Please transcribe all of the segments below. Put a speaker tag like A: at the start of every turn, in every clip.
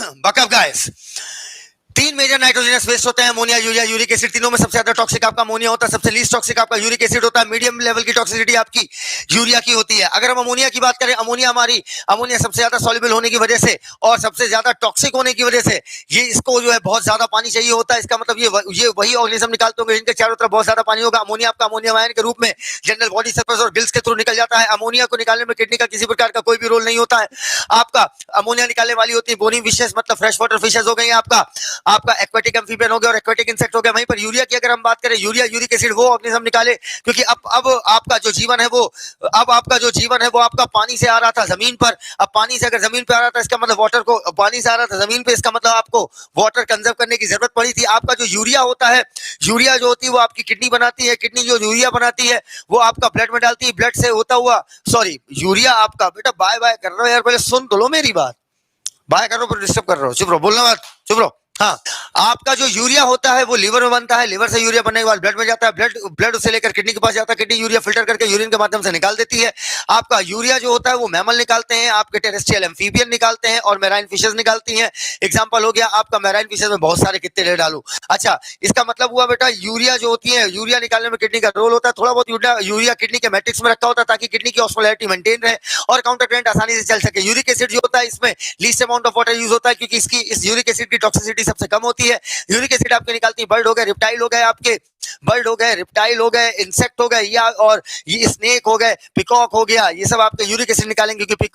A: Backup guys, तीन major nitrogenous waste होते हैं, अमोनिया, यूरिया, यूरिक एसिड। तीनों में सबसे ज्यादा टॉक्सिक आपका अमोनिया होता है, सबसे लीस्ट टॉक्सिक आपका यूरिक एसिड होता है, मीडियम लेवल की टॉक्सिसिटी आपकी यूरिया की होती है। अगर हम अमोनिया की बात करें, अमोनिया सबसे ज्यादा सॉल्युबल होने की वजह से और सबसे ज्यादा टॉक्सिक होने की वजह से ये इसको जो है बहुत ज्यादा पानी चाहिए होता है। इसका मतलब ये वही ऑर्गेनिज्म निकालते होंगे जिनके चारों तरफ बहुत ज्यादा पानी होगा। अमोनिया आपका अमोनियम आयन के रूप में जनरल बॉडी सरफेस और गिल्स के थ्रू निकल जाता है। अमोनिया को निकालने में किडनी का किसी प्रकार का कोई भी रोल नहीं होता है। आपका अमोनिया निकालने वाली होती है बोनी फिशेस, मतलब फ्रेश वाटर फिशेस हो गई, आपका एक्वेटिक एम्फीबियन हो गया और एक्वेटिक इंसेक्ट हो गया। वहीं पर यूरिया की अगर हम बात करें, यूरिया यूरिक एसिड वो ऑर्गेनिज्म निकाले, क्योंकि अब आपका जो जीवन है वो आपका पानी से आ रहा था जमीन पर। अब पानी से अगर जमीन पे आ रहा था, इसका मतलब वाटर को, पानी से आ रहा था जमीन पे, इसका मतलब आपको वाटर कंजर्व करने की जरूरत पड़ी थी। आपका जो यूरिया होता है, यूरिया जो होती है वो आपकी किडनी बनाती है, किडनी जो यूरिया बनाती है वो आपका ब्लड में डालती है, ब्लड से होता हुआ, सॉरी यूरिया आपका, बेटा बाय बाय कर रहे हो यार, पहले सुन तो लो मेरी बात, बाय कर रहे हो, डिस्टर्ब कर रहे हो, चुप रहो, बोलना मत, चुप रहो। हाँ, आपका जो यूरिया होता है वो लीवर में बनता है, लीवर से यूरिया बनने के बाद ब्लड में जाता है, ब्लड उसे लेकर किडनी के पास जाता है, किडनी यूरिया फिल्टर करके यूरिन के माध्यम से निकाल देती है। आपका यूरिया जो होता है वो मैमल निकालते हैं, आपके टेरेस्ट्रियल एम्फीबियन निकालते हैं और मैराइन फिशेस निकालती हैं। एग्जांपल हो गया आपका मैराइन फिशेस में बहुत सारे कितने ले डालू। अच्छा, इसका मतलब हुआ बेटा यूरिया जो होती है, यूरिया निकालने में किडनी का रोल होता है। थोड़ा बहुत यूरिया किडनी के मैट्रिक्स में रखा होता है ताकि किडनी की ऑस्मोलैरिटी मेंटेन रहे और काउंटर करंट आसानी से चल सके। यूरिक एसिड जो होता है इसमें least amount of water use होता है, क्योंकि इस यूरिक एसिड की टॉक्सिसिटी सबसे कम होती है। यूरिक एसिड आपके निकालती है बर्ड हो गए, रिप्टाइल हो गए, आपके बर्ड हो गए, रिप्टाइल हो गए, इंसेक्ट हो गए, या और ये स्नेक हो गए, पिकॉक हो गया, ये सब आपके यूरिक एसिड निकालेंगे, क्योंकि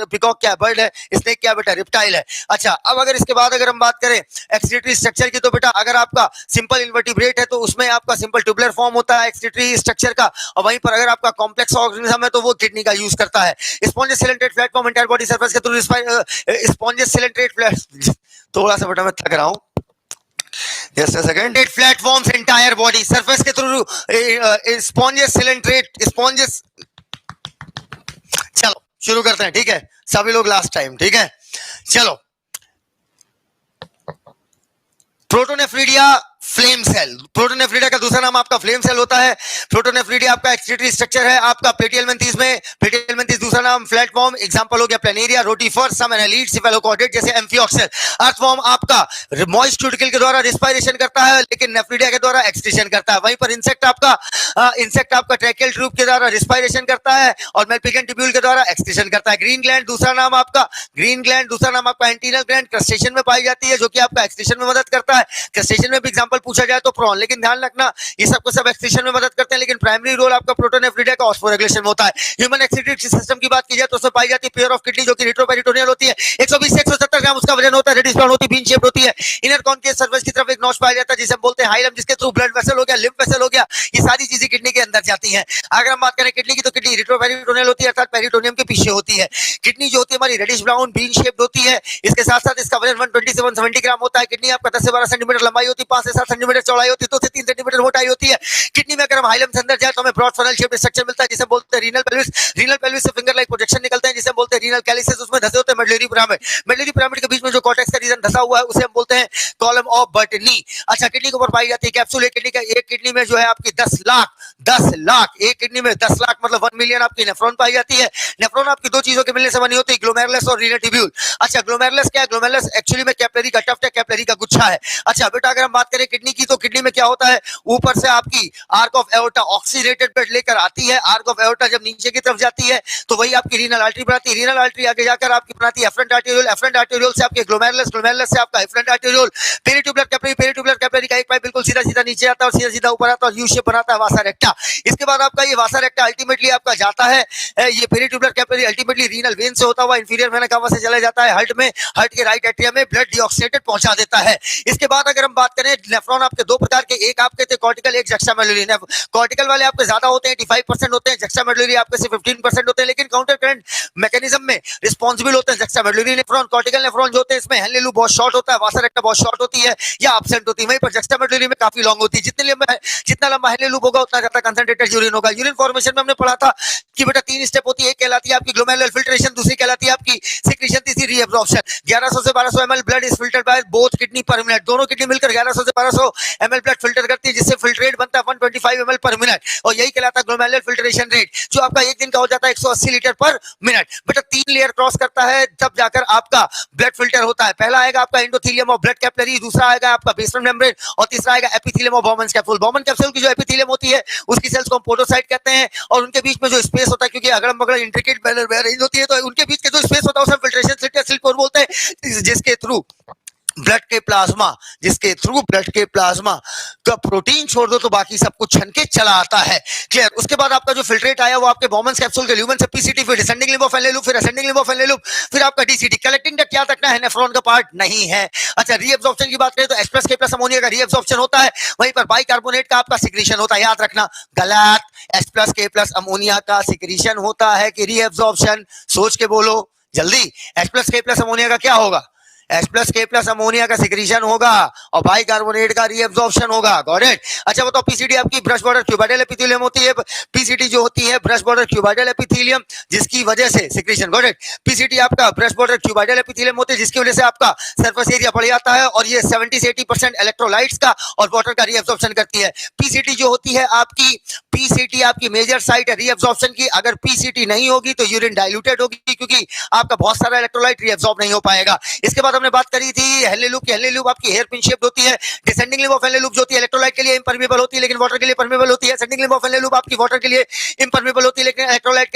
A: पिकॉक क्या है, बर्ड है, स्नेक क्या बेटा, रिप्टाइल है। अच्छा, अब अगर इसके बाद अगर हम बात करें एक्सक्रीटरी स्ट्रक्चर की, तो बेटा अगर आपका सिंपल इन्वर्टिब्रेट है तो उसमें आपका सिंपल ट्यूबुलर फॉर्म होता है एक्सक्रीटरी स्ट्रक्चर का, और वहीं पर अगर आपका कॉम्प्लेक्स ऑर्गेनिज्म है तो वो किडनी का यूज करता है। Spongious coelenterate platform entire body surface के थ्रू, स्पॉन्जियस सिलेंट्रेट, थोड़ा सा बेटा मैं थक रहा हूं, just a second, it platforms entire body surface के through sponges cilindrate sponges। चलो शुरू करते हैं, ठीक है सभी लोग, लास्ट टाइम, ठीक है चलो। प्रोटोनेफ्रिडिया फ्लेम सेल, प्रोटोनेफ्रिडिया का दूसरा नाम आपका फ्लेम सेल होता है। प्रोटोनेफ्रिडिया आपका एक्सक्रीटरी स्ट्रक्चर है आपका पेटियलमेंथिस में, पेटियलमेंथिस दूसरा नाम फ्लैटफॉर्म, एग्जांपल हो गया प्लेनेरिया, रोटीफर, सम एनालीड, सिफेलोकॉर्डेट जैसे एम्फिऑक्सेल। अर्थवॉर्म आपका मॉइस्ट क्यूटिकल के द्वारा रिस्पायरेशन करता है, लेकिन नेफ्रिडिया के द्वारा एक्सक्रीशन करता है। वहीं पर इंसेक्ट आपका ट्रैकियल ट्यूब के द्वारा रिस्पायरेशन करता है और मेल्पिगन ट्यूब्यूल के द्वारा एक्सक्रीशन करता है। ग्रीन ग्लैंड दूसरा नाम आपका एंटीनल ग्लैंड क्रस्टेशियन में पाई जाती है, जो कि आपका एक्सक्रीशन में मदद करता है। क्रस्टेशियन में भी एग्जांपल पूछा जाए तो प्रॉन, लेकिन ध्यान रखना ये सबको सब एक्सक्रीशन में मदद करते हैं, लेकिन प्राइमरी रोल आपका प्रोटोनेफ्रिडिया का ऑस्मोरेगुलेशन में होता है। ह्यूमन एक्सक्रीटरी सिस्टम की बात की जाए तो उसमें पाई जाती है पेयर ऑफ किडनी, जो कि रेट्रोपेरिटोनियल होती है, 120 से 170 ग्राम उसका वजन होता है, रेडिश ब्राउन होती है, बीन शेप्ड होती है। इनर कॉन्केव सर्फेस की तरफ एक नॉच पाया जाता है जिसे हम बोलते हैं हाइलम, जिसके थ्रू ब्लड वेसल हो गया, लिम्फ वेसल हो गया, ये सारी चीजें किडनी के अंदर जाती हैं। अगर हम बात करें किडनी की, तो किडनी रेट्रोपेरिटोनियल होती है, अर्थात पेरिटोनियम के पीछे होती है। किडनी जो होती है हमारी रेडिश ब्राउन बीन शेप्ड होती है। इसके साथ साथ इसका वजन 120 से 170 ग्राम होता है। किडनी आपका 10 से 12 सेंटीमीटर लंबाई होती है, 5 से 7 सेंटीमीटर चौड़ाई होती है, 2 से 3 सेंटीमीटर मोटाई होती है। किडनी में अगर हम हाइलम से अंदर जाए तो हमें ब्रॉड फनल शेप्ड स्ट्रक्चर मिलता है जिसे बोलते हैं रीनल पेल्विस। रीनल पेल्विस से फिंगर लाइक प्रोजेक्शन निकलते हैं जिसे बोलते हैं रीनल कैलिसेस, उसमें धसे होते हैं मेडुलरी पिरामिड। मेडुलरी पिरामिड के बीच में जो कॉर्टेक्स का रीजन धसा हुआ है उसे हम बोलते हैं कॉलम ऑफ बर्टनी। अच्छा, किडनी के ऊपर पाई जाती है कैप्सूल। एक किडनी में जो है आपकी 10 लाख एक किडनी में 10 लाख मतलब 1 मिलियन आपकी नेफ्रॉन पाई जाती है। नेफ्रॉन आपकी दो चीजों के मिलने से बनी होती है, ग्लोमेरुलस और रीनल ट्यूब्यूल। अच्छा, ग्लोमेरुलस क्या है? ग्लोमेरुलस एक्चुअली में कैपिलरी का टफ्ट है, कैपिलरी का गुच्छा है। अच्छा बेटा, अगर हम बात करें किडनी की, तो किडनी में क्या होता है, ऊपर से आपकी arc of aorta oxidated blood लेकर आती है। आर्क ऑफ एओर्टा जब नीचे की तरफ जाती है तो वही आपकी रीनल आर्टरी बनाती है। रीनल आर्टरी आगे जाकर आपकी बनाती है एफरेंट आर्टेरियोल, एफरेंट आर्टेरियोल से आपके ग्लोमेरुलस, ग्लोमेरुलस से आपका efferent arteriole, peritubular capillary, peritubular capillary का एक पाइप बिल्कुल सीधा सीधा नीचे आता है और सीधा सीधा ऊपर आता है और यू शेप बनाता है वासा रेक्टा। इसके बाद आपका ये वासा रेक्टा अल्टीमेटली आपका जाता है, ये peritubular capillary ultimately renal vein से होता हुआ इंफीरियर वेना कावा से चला जाता है हार्ट में, हार्ट के राइट एट्रियम में ब्लड डीऑक्सीडेटेड पहुंचा देता है। इसके बाद अगर हम बात करें नेफ्रॉन आपके दो प्रकार के, एक आपके थे कॉर्टिकल, एक जक्स्टामेडुलरी। कॉर्टिकल वाले आपके ज्यादा होते हैं, 85% होते हैं, जक्स्टामेडुलरी आपके से 15% होते हैं, लेकिन काउंटर करंट मैकेनिज्म में रिस्पांसिबल होते हैं जक्स्टामेडुलरी नेफ्रॉन। कॉर्टिकल नेफ्रॉन जो होते हैं इसमें हेनले लूप बहुत शॉर्ट होता है, वासा रेक्टा बहुत शॉर्ट होती है या एब्सेंट होती है। वहीं पर जक्स्टामेडुलरी काफी लॉन्ग होती है। जितना लंबा हेनले लूप होगा उतना ज्यादा कंसंट्रेटेड यूरिन होगा। यूरिन फॉर्मेशन में हमने पढ़ा था कि बेटा 3 स्टेप होती है। एक कहलाती है आपकी ग्लोमेरुलर फिल्ट्रेशन, दूसरी कहलाती है आपकी सिक्रीशन, तीसरी रीअब्जॉर्प्शन। 1100 से 1200 ml blood is filtered by both kidney पर मिनट। दोनों किडनी मिलकर 1100 से 1200 ml ब्लड फिल्टर करती है, जिससे फिल्ट्रेट बनता है 125 ml पर मिनट, और यही कहलाता है ग्लोमेरुलर फिल्ट्रेशन रेट, जो आपका एक दिन का हो जाता है 180 लीटर पर मिनट। बेटा 3 लेयर क्रॉस करता है तब जाकर आपका ब्लड फिल्टर होता है। पहला आएगा आपका एंडोथेलियम ऑफ ब्लड कैपिलरी, दूसरा आएगा आपका बेसमेंट मेम्ब्रेन, और तीसरा आएगा epithelium of Bowman capsule. Bowman capsule की जो एपिथेलियम होती है उसकी सेल्स को हम पोडोसाइट कहते हैं, और उनके बीच में जो स्पेस होता है, क्योंकि अगड़म बगड़ इंट्रिकेट रेंज होती है, तो उनके बीच के जो स्पेस होता है उसे फिल्ट्रेशन स्लिट या स्लिट पोर बोलते हैं, जिसके थ्रू ब्लड के प्लाज्मा का प्रोटीन छोड़ दो तो बाकी सब कुछ छन के चला आता है। क्लियर। उसके बाद आपका जो फिल्ट्रेट आया वो आपके बॉमन कैप्सूल के ल्यूमेन से पीसीटी, फिर descending limb of Henle loop, फिर ascending limb of Henle loop, फिर आपका डीसीटी। कलेक्टिंग डक्ट याद रखना है, नेफ्रॉन का पार्ट नहीं है। अच्छा, रीअब्जॉर्प्शन की बात करें तो H+ K+ अमोनिया का रीअब्जॉर्प्शन होता है, वहीं पर बाइकार्बोनेट का आपका सिक्रीशन होता है। याद रखना, गलत। H+ K+ अमोनिया का सिक्रीशन होता है कि रीअब्जॉर्प्शन? सोच के बोलो जल्दी। H+ K+ अमोनिया का क्या होगा? H+ K+ अमोनिया का सिक्रीशन होगा और बाइकार्बोनेट का रीअब्जॉर्प्शन होगा। Got it. अच्छा बताओ, पीसीटी आपकी ब्रश बॉर्डर क्यूबाइडल एपिथेलियम होती है। पीसीटी जो होती है ब्रश बॉर्डर क्यूबाइडल एपिथेलियम, जिसकी वजह से सिक्रीशन। Got it. पीसीटी आपका ब्रश बॉर्डर क्यूबाइडल एपिथेलियम होती है, जिसकी वजह से आपका सरफेस एरिया बढ़ जाता है, और ये 70 से 80% इलेक्ट्रोलाइट्स का और वाटर का रीअब्जॉर्प्शन करती है। पीसीटी जो होती है आपकी, पीसीटी आपकी मेजर साइट है रीअब्जॉर्प्शन की। अगर पीसीटी नहीं होगी तो यूरिन डाइल्यूटेड होगी, क्योंकि आपका बहुत सारा इलेक्ट्रोलाइट रीअब्जॉर्ब नहीं हो पाएगा। इसके बाद हमने बात करी थी हेनले लूप की। हेनले लूप आपकी हेयर पिन शेप्ड होती है। Descending limb of Henle loop जो होती है इलेक्ट्रोलाइट के लिए इंपरमेबल होती है, लेकिन वाटर के लिए परमेबल होती है। Ascending limb of Henle loop आपकी वाटर के लिए इंपरमेबल होती है, लेकिन इलेक्ट्रोलाइट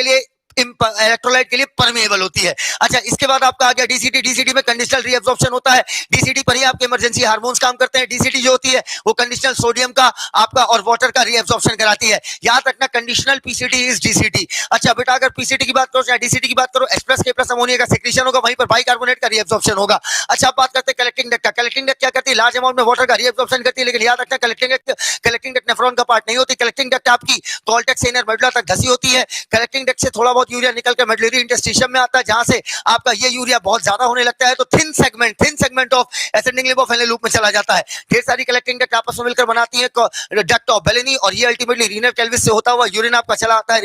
A: के लिए परमेबल होती है। अच्छा, इसके बाद आपका आ गया डीसीटी। डीसीटी में कंडीशनल रीअब्जॉर्प्शन होता है। डीसीटी पर ही आपके इमरजेंसी हार्मोन्स काम करते हैं। डीसीटी जो होती है वो कंडीशनल सोडियम का आपका और वाटर का रीअब्जॉर्प्शन कराती है। याद रखना, कंडीशनल पीसीटी इज डीसीटी। अच्छा बेटा, अगर पीसीटी की बात करो या डीसीटी की बात करो, H+ K+ अमोनिया का सिक्रीशन होगा, वहीं पर बाइकार्बोनेट का रीअब्जॉर्प्शन होगा। अच्छा, अब बात करते हैं कलेक्टिंग डक्ट का। कलेक्टिंग डक्ट क्या करती है? लार्ज अमाउंट में वाटर का रीअब्जॉर्प्शन करती है, लेकिन याद रखना कलेक्टिंग डक्ट नेफ्रॉन का पार्ट नहीं होती। कलेक्टिंग डक्ट आपकी कॉर्टेक्स से इनर मेडुला तक धसी होती है। कलेक्टिंग डक्ट से थोड़ा बहुत यूरिया निकल कर मेडुलरी इंटरस्टिशियम में आता है, जहां से आपका ये यूरिया बहुत ज्यादा होने लगता है, तो thin segment of ascending limb of Henle loop में चला जाता है। ढेर सारी कलेक्टिंग डक्ट आपस में मिलकर बनाती है डक्ट ऑफ बेलेनी, और ये अल्टीमेटली रीनल कैल्विस से होता हुआ यूरिन आपका चला आता है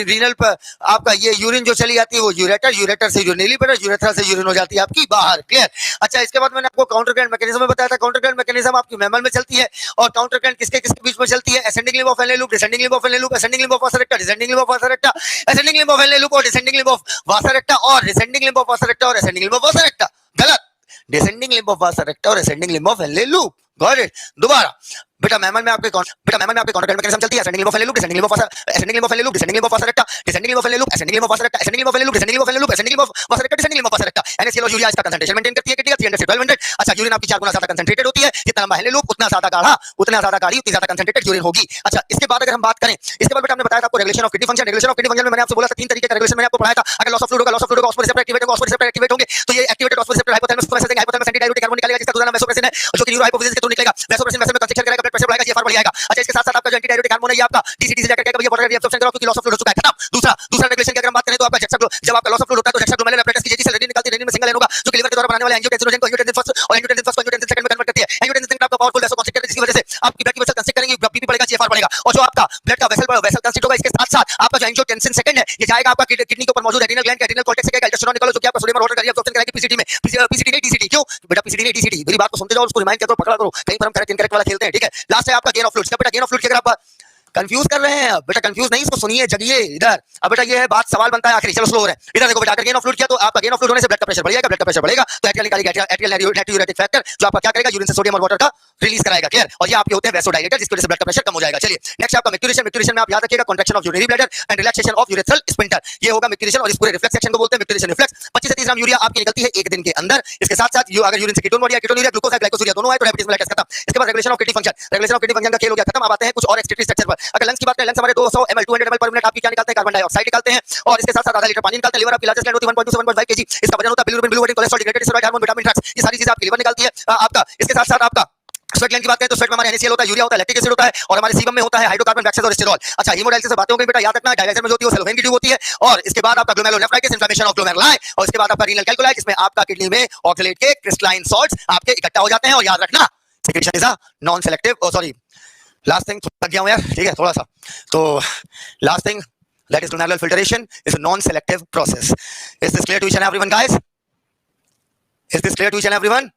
A: रीनल पर। आपका ये यूरिन जो चली जाती है वो यूरेटर से यूरिनली बेटर, यूरेथ्रा से यूरिन हो जाती है आपकी बाहर। क्लियर। अच्छा, इसके बाद मैंने आपको काउंटर करंट मैकेनिज्म में बताया था। काउंटर करंट मैकेनिज्म आपकी मैमल में चलती है, और काउंटर करंट किसके बीच में चलती है? Ascending limb of Henle loop, descending limb of Henle loop, ascending limb of vasa recta, descending limb of vasa recta, ascending limb of Henle loop और descending limb of vasa recta, और descending limb of vasa recta और ascending limb of vasa recta. गलत। Descending limb of vasa recta और ascending limb of Henle loop. Got it. दोबारा बेटा, mammal में आपके counter current mechanism चलती है। Ascending limb of Henle loop, descending limb of Vasa, ascending limb of Henle loop, descending limb of vasa recta, descending limb of Henle loop, ascending limb of vasa recta, ascending limb of Henle loop, descending limb of Henle loop, ascending limb of vasa recta, descending limb of vasa रेक्टा। NaCl और urea इसका concentration maintain करती है, कितनी? 300 से 1200। अच्छा, urine आपकी 4 गुना ज्यादा concentrated होती है। जितना लंबा हेनले लूप उतना ज्यादा गाढ़ा, उतना ज्यादा गाढ़ी, उतनी ज्यादा कंसंट्रेटेड यूरिन होगी। अच्छा, इसके बाद अगर हम बात करें, इसके बाद बेटा हमने बताया था आपको regulation of kidney function. Regulation of kidney function में मैंने आपसे बोला था 3 तरीके का रेगुलेशन मैंने आपको पढ़ाया था। अगर लॉस ऑफ फ्लूइड होगा ऑस्मोरिसेप्टर एक्टिवेट होगा, ऑस्मोरिसेप्टर एक्टिवेट होंगे तो ये एक्टिवेटेड ऑस्मोरिसेप्टर हाइपोथैलेमस को message hypothalamus anti diuretic hormone निकालेगा, जिसका दूसरा नाम वैसोप्रेसिन है, जो कि न्यूरो हाइपोफिजिस के थ्रू निकलेगा। वैसोप्रेसिन वैसे में कंस्ट्रक्शन करेगा, ब्लड प्रेशर बढ़ाएगा, जीएफआर बढ़ जाएगा। अच्छा, इसके साथ-साथ आपका जो एंटी डाययूरेटिक हार्मोन है ये आपका डीसीटी से जाकर क्या करेगा? वाटर का रीअब्जॉर्प्शन करेगा, क्योंकि लॉस ऑफ फ्लूइड हो चुका है। खत्म। दूसरा रेगुलेशन की अगर हम बात करें तो आपका जब आपका लॉस ऑफ फ्लूइड होता है तो जेक्साग्लोमेरुलर एपरेटस की जेजी से रेनिन निकलती है। रेनिन में सिंगल एन होगा, जो कि लिवर के द्वारा बनाने वाले एंजियोटेंसिनोजन को एंजियोटेंसिन फर्स्ट और एंजियोटेंसिन फर्स्ट को एंजियोटेंसिन सेकंड में कन्वर्ट करती है। एंजियोटेंसिन आपका पावरफुल वैसोकंस्ट्रिक्टर है, जिसकी वजह से आपकी ब्लड की वेसल कंस्ट्रिक्ट करेंगे, बीपी बढ़ेगा, जीएफआर बढ़ेगा, और जो आपका ब्लड का वेसल कंस्ट्रिक्ट होगा, इसके साथ-साथ आपका जो एंजियोटेंसिन सेकंड है ये जाएगा आपका किडनी के ऊपर मौजूद एड्रिनल ग्लैंड के एड्रिनल कॉर्टेक्स से कहेगा अल्डोस्टेरोन निकालो, जो कि आपका सोडियम और वाटर का रीअब्जॉर्प्शन कराएगी पीसीटी में। पीसीटी नहीं डीसीटी। क्यों बेटा? पीसीटी नहीं डीसीटी। मेरी बात को सुनते जाओ, उसको रिमाइंड करो, पकड़ा करो, कहीं पर हम करेक्ट इनकरेक्ट वाला खेलते हैं। ठीक है। लास्ट है आपका गेन ऑफ फ्लूइड। बेटा गेन ऑफ फ्लूइड की अगर आप कंफ्यूज कर रहे हैं, बेटा कंफ्यूज नहीं, इसको सुनिए, जगिए इधर। अब बेटा ये है बात, सवाल बनता है आखिरी। चलो स्लो हो रहे हैं। इधर देखो बेटा, अगर गेन ऑफ फ्लूइड किया तो आपका गेन ऑफ फ्लूइड होने से ब्लड का प्रेशर बढ़ेगा, ब्लड का प्रेशर बढ़ेगा तो एट्रियल नाट्रियूरेटिक फैक्टर जो आपका क्या करेगा? यूरिन से सोडियम और वाटर का रिलीज कराएगा। क्लियर। और ये आपके होते हैं वैसोडाइलेटर, जिसकी वजह से ब्लड का प्रेशर कम हो जाएगा। चलिए नेक्स्ट आपका मैक्यूरेशन। मैक्यूरेशन में आप याद रखिएगा contraction of urinary bladder and relaxation of urethral sphincter, ये होगा मैक्यूरेशन, और इस पूरे रिफ्लेक्स सेक्शन को बोलते हैं मैक्यूरेशन रिफ्लेक्स। 25 से 30 ग्राम यूरिया आपकी निकलती है एक दिन के अंदर। इसके साथ-साथ अगर यूरिन से कीटोन यूरिया, ग्लूकोज है, ग्लाइकोसूरिया दोनों आए तो डायबिटीज मेलाइटिस खत्म। इसके बाद regulation of kidney function. Regulation of kidney function का खेल हो गया खत्म। अब आते हैं कुछ और एक्सक्रीटरी स्ट्रक्चर पर। अगर लंग्स की बात करें, लंग्स हमारे 200 ml 200 ml पर मिनट आपकी क्या निकालते हैं? कार्बन डाइऑक्साइड निकालते हैं, और इसके साथ-साथ आधा लीटर पानी निकालते हैं। लिवर आपकी लार्जेस्ट ग्लैंड होती है 1.2 से 1.5 kg। इसका वजन होता है bilirubin, bilirubin, cholesterol, degraded steroid hormone, vitamin, drugs, ये सारी चीजें आपकी लिवर निकालती है आपका। इसके साथ-साथ आपका स्वेट ग्लैंड की बात करें तो स्वेट में हमारे NaCl होता है, यूरिया होता है, लैक्टिक एसिड होता है, और हमारे सीबम में होता है हाइड्रोकार्बन, वैक्सेस और स्टेरॉल। अच्छा, हेमोडायलिसिस से बातें हो गई बेटा, याद रखना डायलिसिस में जो होती है वो सेलोवेन की ट्यूब होती है, और इसके बाद आपका ग्लोमेरुलोनेफ्राइटिस, इन्फ्लेमेशन ऑफ ग्लोमेरुलाई, और इसके बाद आपका रीनल कैल्कुलाई, जिसमें आपका किडनी में ऑक्सलेट के क्रिस्टलाइन सॉल्ट्स आपके इकट्ठा हो जाते हैं। और याद रखना secretion is a non-selective, oh sorry, last thing थक गया हूं यार, ठीक है थोड़ा सा, तो last thing that is glomerular filtration is a non-selective process. Is this clear to each and everyone, guys? Is this clear to each and everyone?